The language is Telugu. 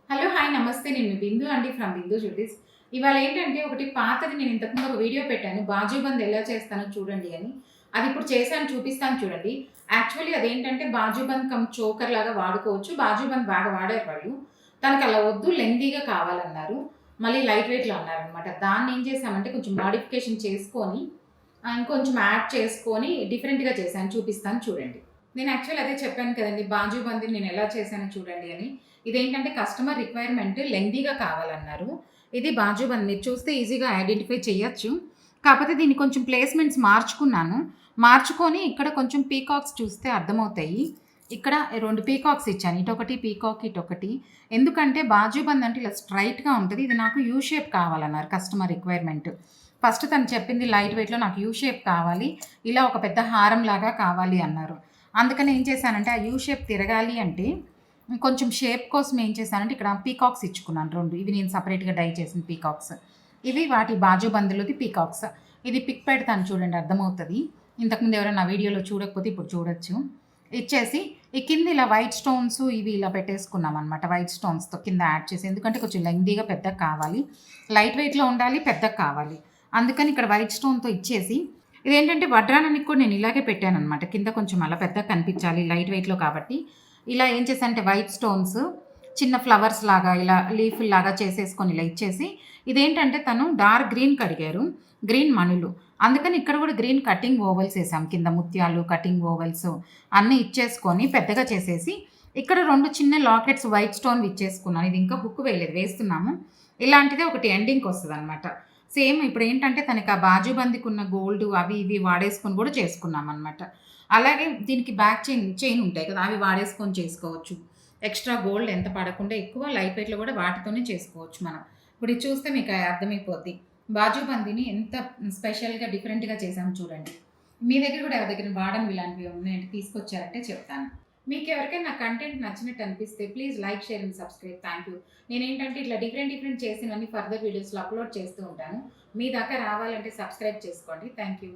హలో! హాయ్! నమస్తే. నేను మీ బిందు అండి ఫ్రమ్ బిందు జ్యువెలరీస్. ఇవాళ ఏంటంటే ఒకటి పాతది నేను ఇంతకుముందు ఒక వీడియో పెట్టాను. బాజుబంద్ ఎలా చేస్తానో చూడండి అని. అది ఇప్పుడు చేశాను చూపిస్తాను చూడండి. యాక్చువల్లీ అదేంటంటే బాజుబంద్ కమ్ చోకర్ లాగా వాడుకోవచ్చు. బాజుబంద్ బాగా వాడారు వాళ్ళు. తనకి అలా వద్దు లెంగ్తీగా కావాలన్నారు. మళ్ళీ లైట్ వెయిట్‌లో అన్నారనమాట. దాన్ని ఏం చేశామంటే కొంచెం మోడిఫికేషన్ చేసుకొని ఇంకొంచెం యాడ్ చేసుకొని డిఫరెంట్‌గా చేశాను. చూపిస్తాను చూడండి. నేను యాక్చువల్ అదే చెప్పాను కదండీ! బాజుబందీ నేను ఎలా చేశానో చూడండి అని. ఇదేంటంటే కస్టమర్ రిక్వైర్మెంట్ లెంగ్తీగా కావాలన్నారు. ఇది బాజుబంద్ మీరు చూస్తే ఈజీగా ఐడెంటిఫై చేయొచ్చు. కాకపోతే దీన్ని కొంచెం ప్లేస్‌మెంట్స్ మార్చుకున్నాను. మార్చుకొని ఇక్కడ కొంచెం పీకాక్స్ చూస్తే అర్థమవుతాయి. ఇక్కడ 2 పీకాక్స్ ఇచ్చాను. ఇటొకటి పీకాక్, ఇటొకటి. ఎందుకంటే బాజుబంద్ అంటే ఇలా స్ట్రెయిట్‌గా ఉంటది. ఇది నాకు యూ షేప్ కావాలన్నారు కస్టమర్ రిక్వైర్మెంట్. ఫస్ట్ తను చెప్పింది లైట్ వెయిట్‌లో నాకు యూ షేప్ కావాలి. ఇలా ఒక పెద్ద హారంలాగా కావాలి అన్నారు. అందుకని ఏం చేశానంటే ఆ యూ షేప్ తిరగాలి అంటే కొంచెం షేప్ కోసం ఏం చేశానంటే ఇక్కడ పీకాక్స్ ఇచ్చుకున్నాను 2. ఇవి నేను సెపరేట్‌గా డై చేసిన పీకాక్స్. ఇవి వాటి బాజుబందులది పీకాక్స్. ఇది పిక్ పెడతాను చూడండి అర్థమవుతది. ఇంతకుముందు ఎవరైనా నా వీడియోలో చూడకపోతే ఇప్పుడు చూడొచ్చు. ఇచ్చేసి ఈ కింద ఇలా వైట్ స్టోన్స్ ఇవి ఇలా పెట్టేసుకున్నామనమాట. వైట్ స్టోన్స్‌తో కింద యాడ్ చేసి ఎందుకంటే కొంచెం లెంగ్తీగా పెద్దగా కావాలి. లైట్ వెయిట్‌లో ఉండాలి, పెద్దగా కావాలి. అందుకని ఇక్కడ వైట్ స్టోన్‌తో ఇచ్చేసి ఇదేంటంటే వడ్రానానికి కూడా నేను ఇలాగే పెట్టాననమాట. కింద కొంచెం అలా పెద్దగా కనిపించాలి లైట్ వెయిట్‌లో కాబట్టి. ఇలా ఏం చేశానంటే వైట్ స్టోన్స్ చిన్న ఫ్లవర్స్ లాగా ఇలా లీఫ్‌ల్లాగా చేసేసుకొని ఇలా ఇచ్చేసి ఇదేంటంటే తను డార్క్ గ్రీన్‌కి అడిగారు. గ్రీన్ మణులు. అందుకని ఇక్కడ కూడా గ్రీన్ కటింగ్ ఓవెల్స్ ఏసాం. కింద ముత్యాలు, కటింగ్ ఓవెల్స్ అన్నీ ఇచ్చేసుకొని పెద్దగా చేసేసి ఇక్కడ 2 చిన్న లాకెట్స్ వైట్ స్టోన్‌వి ఇచ్చేసుకున్నాను. ఇది ఇంకా హుక్ వేయలేదు వేస్తున్నాము. ఇలాంటిదే ఒకటి ఎండింగ్‌కి వస్తదనమాట. సేమ్ ఇప్పుడేంటంటే తనకి ఆ బాజుబందీకున్న గోల్డ్ అవి ఇవి వాడేసుకొని కూడా చేసుకున్నామనమాట. అలాగే దీనికి బ్యాక్ చైన్ ఉంటాయి కదా! అవి వాడేసుకొని చేసుకోవచ్చు. ఎక్స్‌ట్రా గోల్డ్ ఎంత పడకుండా ఎక్కువ లైట్ వెయిట్‌లో కూడా వాటితోనే చేసుకోవచ్చు మనం. ఇప్పుడు ఇది చూస్తే మీకు అర్థమైపోద్ది. బాజుబందీని ఎంత స్పెషల్‌గా డిఫరెంట్‌గా చేశామో చూడండి. మీ దగ్గర కూడా ఎవరి దగ్గర వాడనివి ఇలాంటివి ఉన్నాయంటే తీసుకొచ్చారంటే చెప్తాను. మీకెవరికైనా నా కంటెంట్ నచ్చినట్టు అనిపిస్తే please like, share and subscribe. Thank you. నేనేంటంటే ఇట్లా డిఫరెంట్ చేసినవన్నీ ఫర్దర్ వీడియోస్‌లో అప్‌లోడ్ చేస్తూ ఉంటాను. మీ దాకా రావాలంటే సబ్స్క్రైబ్ చేసుకోండి. Thank you.